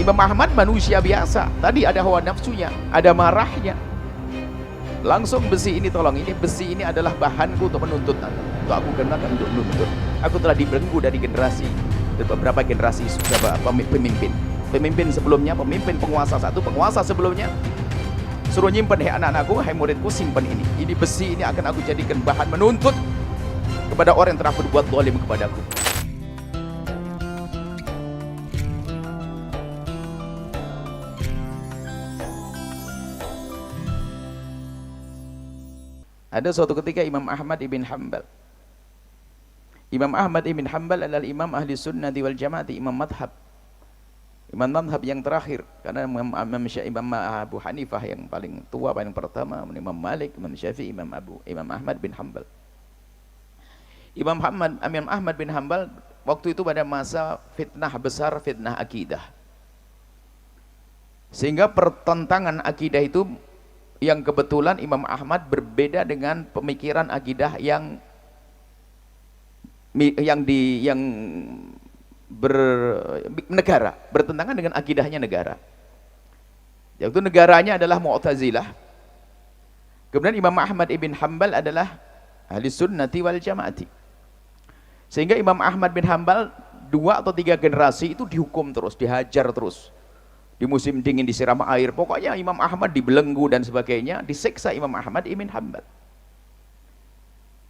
Imam Ahmad manusia biasa, tadi ada hawa nafsunya, ada marahnya. Langsung besi ini, tolong, ini besi ini adalah bahanku untuk menuntut Anda, untuk aku gunakan untuk menuntut. Aku telah dibelenggu dari generasi, beberapa generasi pemimpin sebelumnya, pemimpin penguasa satu, penguasa sebelumnya suruh nyimpen, hei anak-anakku, hei muridku, simpan ini besi ini akan aku jadikan bahan menuntut kepada orang yang telah berbuat zalim kepadaku. Ada suatu ketika Imam Ahmad ibn Hanbal. Imam Ahmad ibn Hanbal adalah imam ahli sunnati wal jamaati, imam madhab. Imam madhab yang terakhir, karena Imam Abu Hanifah yang paling tua, paling pertama, Imam Malik, Imam Syafi'i, Imam Ahmad bin Hanbal. Imam Ahmad bin Hanbal waktu itu pada masa fitnah besar, fitnah akidah. Sehingga pertentangan akidah itu yang kebetulan Imam Ahmad berbeda dengan pemikiran akidah yang bernegara, bertentangan dengan akidahnya negara. Yaitu negaranya adalah Mu'tazilah. Kemudian Imam Ahmad ibn Hanbal adalah ahli sunnati wal jamaati. Sehingga Imam Ahmad bin Hanbal 2 atau 3 generasi itu dihukum terus, dihajar terus. Di musim dingin disiram air, pokoknya Imam Ahmad dibelenggu dan sebagainya, disiksa Imam Ahmad ibn Hanbal.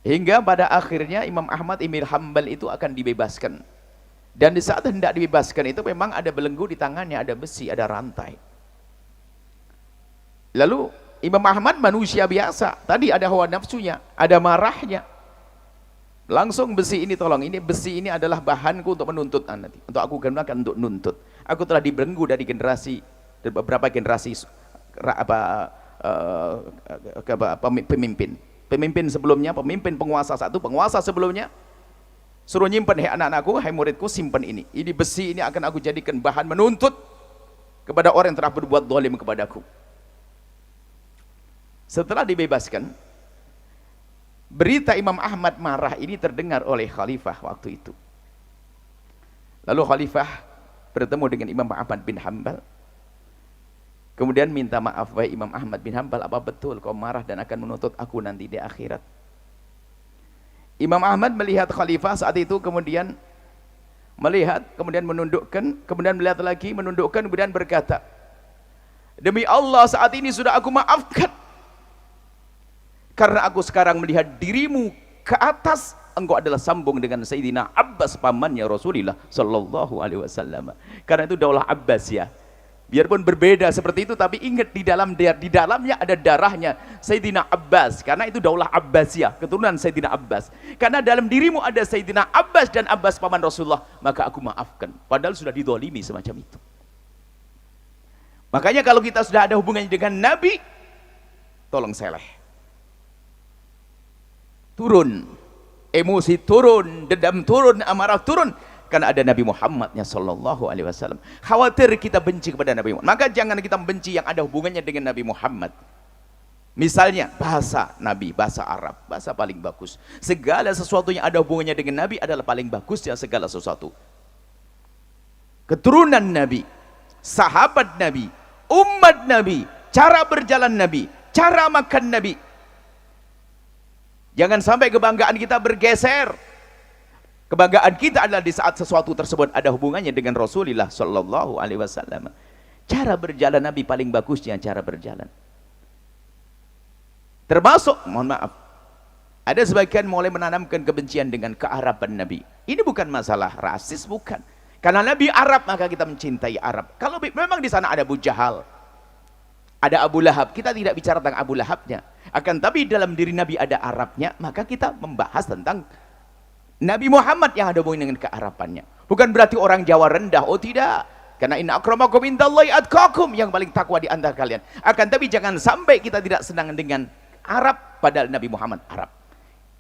Hingga pada akhirnya Imam Ahmad ibn Hanbal itu akan dibebaskan. Dan di saat hendak dibebaskan itu memang ada belenggu di tangannya, ada besi, ada rantai. Lalu Imam Ahmad manusia biasa, tadi ada hawa nafsunya, ada marahnya. Langsung besi ini, tolong, ini besi ini adalah bahanku untuk menuntut Anda, untuk aku gunakan untuk nuntut. Aku telah dibelenggu dari generasi, dari beberapa generasi pemimpin sebelumnya, pemimpin penguasa satu, penguasa sebelumnya suruh nyimpen, hei anak-anakku, hei muridku, simpan ini besi ini akan aku jadikan bahan menuntut kepada orang yang telah berbuat zalim kepadaku. Setelah dibebaskan, berita Imam Ahmad marah ini terdengar oleh khalifah waktu itu. Lalu khalifah bertemu dengan Imam Ahmad bin Hanbal, kemudian minta maaf, wahai Imam Ahmad bin Hanbal, apa betul kau marah dan akan menuntut aku nanti di akhirat? Imam Ahmad melihat khalifah saat itu, kemudian melihat, kemudian menundukkan, kemudian melihat lagi, menundukkan, kemudian berkata, demi Allah saat ini sudah aku maafkan, karena aku sekarang melihat dirimu ke atas, engkau adalah sambung dengan Sayyidina Abbas, pamannya Rasulullah sallallahu alaihi wasallam. Karena itu daulah Abbasiyah. Biarpun berbeda seperti itu, tapi ingat di dalamnya ada darahnya Sayyidina Abbas, karena itu daulah Abbasiyah, keturunan Sayyidina Abbas. Karena dalam dirimu ada Sayyidina Abbas dan Abbas paman Rasulullah, maka aku maafkan. Padahal sudah didolimi semacam itu. Makanya kalau kita sudah ada hubungannya dengan Nabi, tolong seleh. Turun, emosi turun, dendam turun, amarah turun, karena ada Nabi Muhammadnya sallallahu alaihi wasallam. Khawatir kita benci kepada Nabi Muhammad, maka jangan kita benci yang ada hubungannya dengan Nabi Muhammad. Misalnya bahasa Nabi, bahasa Arab, bahasa paling bagus. Segala sesuatu yang ada hubungannya dengan Nabi adalah paling bagusnya segala sesuatu. Keturunan Nabi, sahabat Nabi, umat Nabi, cara berjalan Nabi, cara makan Nabi. Jangan sampai kebanggaan kita bergeser. Kebanggaan kita adalah di saat sesuatu tersebut ada hubungannya dengan Rasulullah sallallahu alaihi wasallam. Cara berjalan Nabi paling bagusnya cara berjalan. Termasuk, mohon maaf, ada sebagian mulai menanamkan kebencian dengan kearaban Nabi. Ini bukan masalah rasis, bukan. Karena Nabi Arab, maka kita mencintai Arab. Kalau memang di sana ada Abu Jahal, ada Abu Lahab, kita tidak bicara tentang Abu Lahabnya. Akan tapi dalam diri Nabi ada Arabnya, maka kita membahas tentang Nabi Muhammad yang ada hubungan dengan kearabannya. Bukan berarti orang Jawa rendah, oh tidak. Karena inna akramakum indallahi atqakum, yang paling takwa di antara kalian. Akan tapi jangan sampai kita tidak senang dengan Arab, padahal Nabi Muhammad Arab.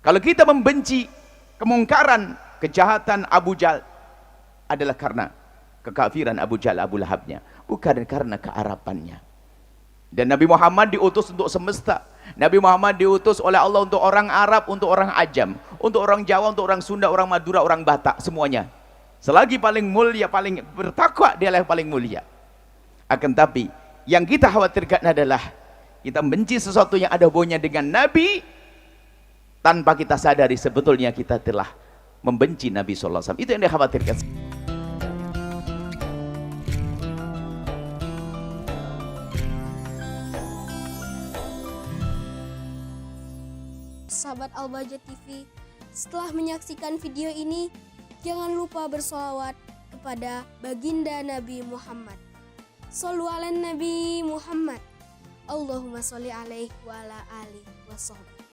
Kalau kita membenci kemungkaran, kejahatan Abu Jahal, adalah karena kekafiran Abu Jahal, Abu Lahabnya, bukan karena kearabannya. Dan Nabi Muhammad diutus untuk semesta. Nabi Muhammad diutus oleh Allah untuk orang Arab, untuk orang Ajam, untuk orang Jawa, untuk orang Sunda, orang Madura, orang Batak, semuanya. Selagi paling mulia, paling bertakwa, dialah yang paling mulia. Akan tapi yang kita khawatirkan adalah kita benci sesuatu yang ada hubungannya dengan Nabi tanpa kita sadari sebetulnya kita telah membenci Nabi SAW. Itu yang dikhawatirkan. Sahabat Al-Bahjah TV, setelah menyaksikan video ini, jangan lupa bersolawat kepada baginda Nabi Muhammad. Shollu ala Nabi Muhammad. Allahumma sholli alaihi wa ala alihi wa sahbihi.